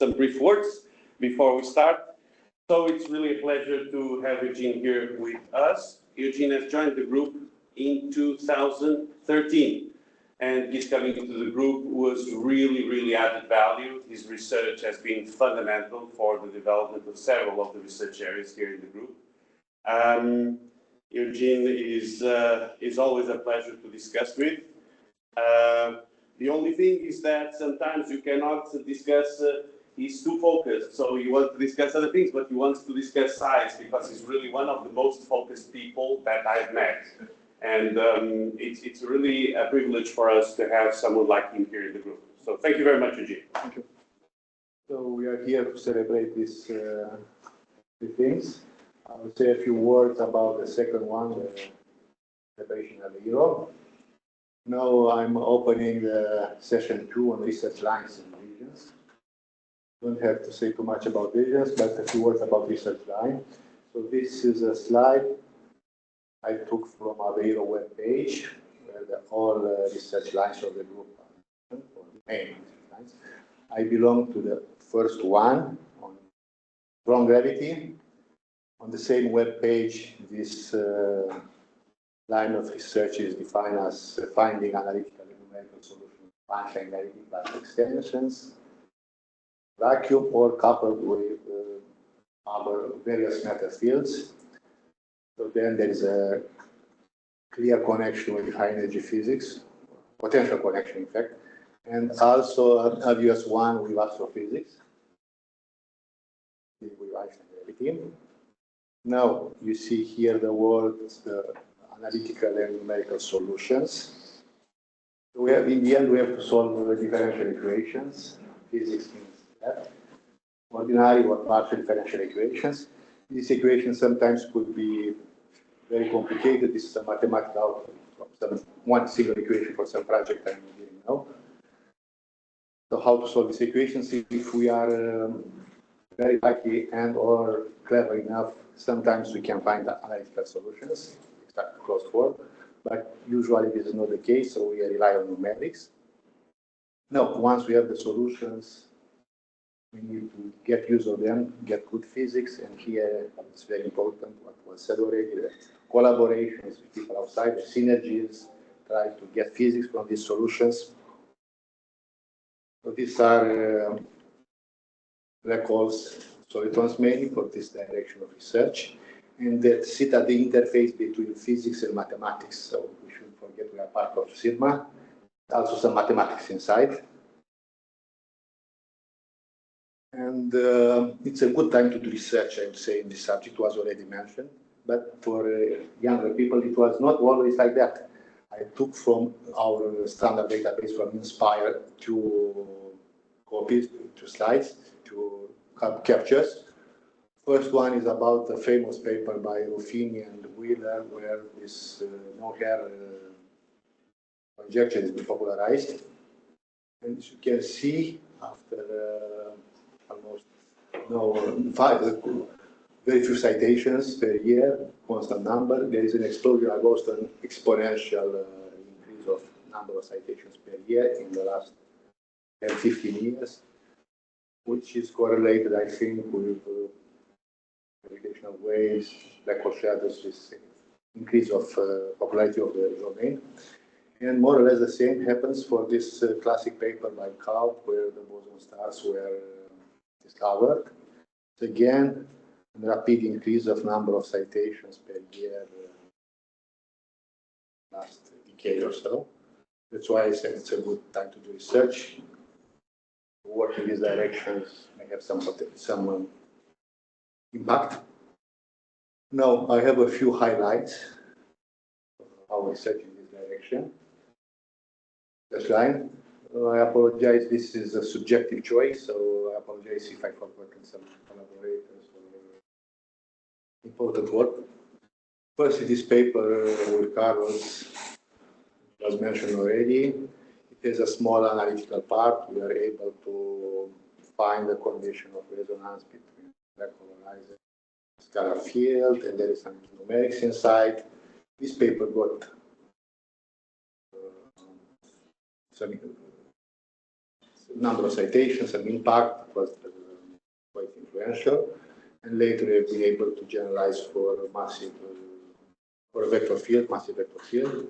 some brief words before we start. So it's really a pleasure to have Eugen here with us. Eugen has joined the group in 2013, and his coming into the group was really added value. His research has been fundamental for the development of several of the research areas here in the group. Eugen is always a pleasure to discuss with. The only thing is that sometimes you cannot discuss, he's too focused, so he wants to discuss other things, but he wants to discuss science because he's really one of the most focused people that I've met. And it's really a privilege for us to have someone like him here in the group. So thank you very much, Eugen. Thank you. So we are here to celebrate these three things. I will say a few words about the second one, the celebration of the Euro. Now I'm opening session 2 on research lines and regions. Don't have to say too much about regions, but a few words about research line. So this is a slide I took from our Euro web page, where all research lines of the group are main lines. I belong to the first one on strong gravity. On the same web page, this line of research is defined as finding analytical and numerical solutions of Einstein gravity plus extensions, vacuum, or coupled with other various matter fields. So then there is a clear connection with high energy physics, potential connection in fact, and also an obvious one with astrophysics, with Einstein gravity. Now you see here the words, the analytical and numerical solutions. So we have, in the end, we have to solve differential equations. Physics means that. Ordinary or partial differential equations. These equations sometimes could be very complicated. This is a mathematical output, one single equation for some project I'm doing now. So how to solve these equations? If we are very lucky and or clever enough, sometimes we can find analytical solutions, exact closed form, but usually this is not the case, so we rely on numerics. Now, once we have the solutions, we need to get use of them, get good physics, and here it's very important what was said already, the collaborations with people outside, the synergies, try to get physics from these solutions. So these are black holes, solitons mainly for this direction of research, and that sit at the interface between physics and mathematics. So we shouldn't forget we are part of SIGMA, also some mathematics inside. And it's a good time to do research, I would say, in this subject. Was already mentioned, but for younger people, it was not always like that. I took from our standard database from Inspire 2 copies, 2 slides, 2 captures. First one is about the famous paper by Ruffini and Wheeler, where this no-hair conjecture is popularized. And as you can see, after almost very few citations per year, constant number, there is an explosion, almost an exponential increase of number of citations per year in the last 10, 15 years, which is correlated, I think, with gravitational waves, black hole shadows, this increase of popularity of the domain. And more or less the same happens for this classic paper by Kaut, where the boson stars were discovered. So again, a rapid increase of number of citations per year last decade or so. That's why I said it's a good time to do research. Work in these directions may have some impact. Now, I have a few highlights of our research in this direction. This line. I apologize, this is a subjective choice, so I apologize if I forgot some collaborators or important work. First, this paper with Carlos was mentioned already. It has a small analytical part. We are able to find the condition of resonance between black hole horizon and scalar field, and there is some numerics inside. This paper got number of citations and impact was quite influential. And later we've been able to generalize for massive, for a vector field, massive vector field.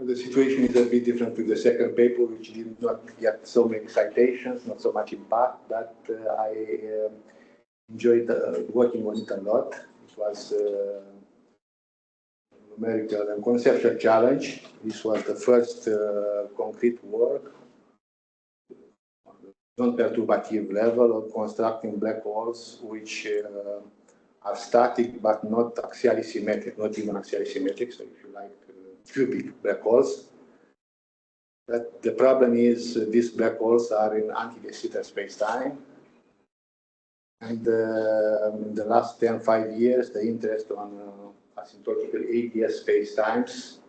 The situation is a bit different with the second paper, which did not get so many citations, not so much impact, but I enjoyed working on it a lot. It was a numerical and conceptual challenge. This was the first concrete work on the non-perturbative level of constructing black holes, which are static but not axially symmetric, not even axially symmetric. So if you like cubic black holes. But the problem is these black holes are in anti-de Sitter space-time. And in the last 5 years, the interest on asymptotical ADS space-times,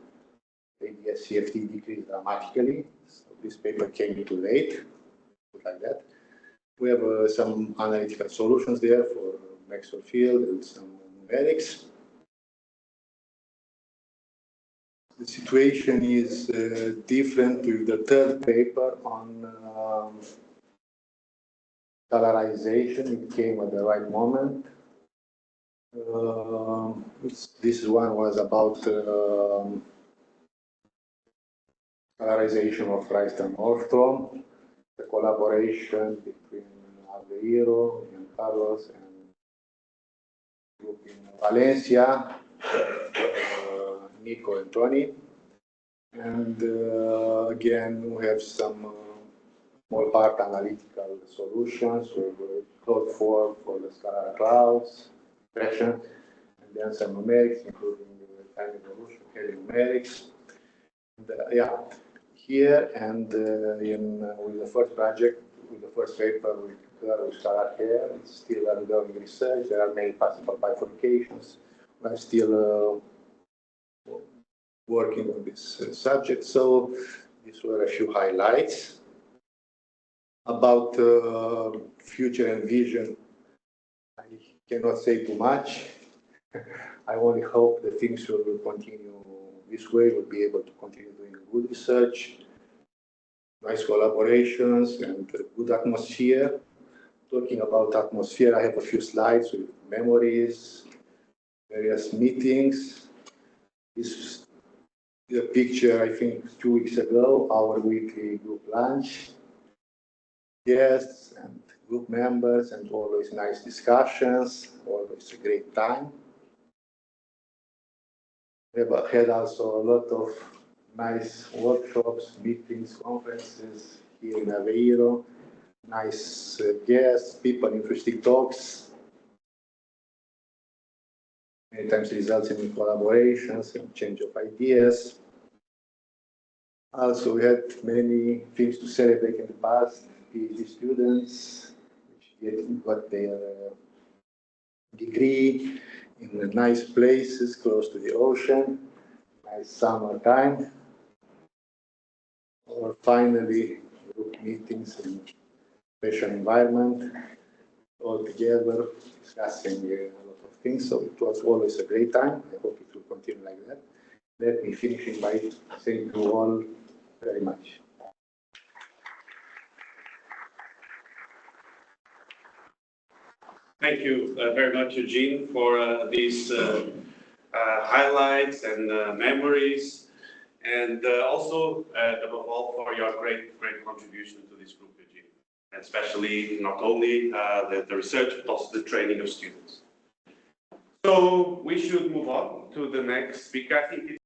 ADS CFT decreased dramatically. So this paper came too late, like that. We have some analytical solutions there for Maxwell field and some numerics. The situation is different with the third paper on colorization. It came at the right moment. This one was about colorization of Christian Nordstrom, the collaboration between Alveiro and Carlos and group in Valencia, Nico and Tony. And again, we have some small part analytical solutions with cloud form for the scalar clouds, expression, and then some numerics, including time evolution, numerics. And, yeah, here and with the first project, with the first paper with scalar hair, it's still ongoing research. There are many possible bifurcations. We're still working on this subject. So these were a few highlights. About future and vision, I cannot say too much. I only hope that things will continue this way. We'll be able to continue doing good research, nice collaborations, and good atmosphere. Talking about atmosphere, I have a few slides with memories, various meetings. This is a picture, I think, 2 weeks ago, our weekly group lunch. Guests and group members, and always nice discussions, always a great time. We have had also a lot of nice workshops, meetings, conferences here in Aveiro. Nice guests, people, interesting talks. Many times results in collaborations and change of ideas. Also, we had many things to celebrate in the past. PhD students, which got their degree in nice places close to the ocean, nice summertime. Or finally, group meetings in special environment, all together, discussing a lot of things. So it was always a great time. I hope it will continue like that. Let me finish by saying to you all very much. Thank you very much, Eugen, for these highlights and memories, and also, above all, for your great contribution to this group, Eugen, and especially not only the research, but also the training of students. So we should move on to the next speaker. I think it's